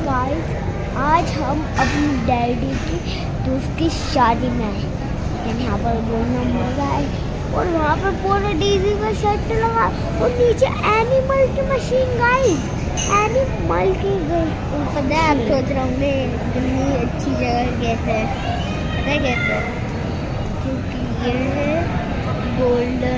Guys, आज हम अपनी डैडी की दोस्त की शादी में आए। लेकिन यहाँ पर बोलना मजा आए और वहाँ पर पूरा डीजी का सेट लगा और नीचे एनिमल की मशीन गाइस, एनिमल की पता है। आप सोच रहे होंगे इतनी अच्छी जगह कैसे है, पता है कैसे? क्योंकि ये है गोल्डन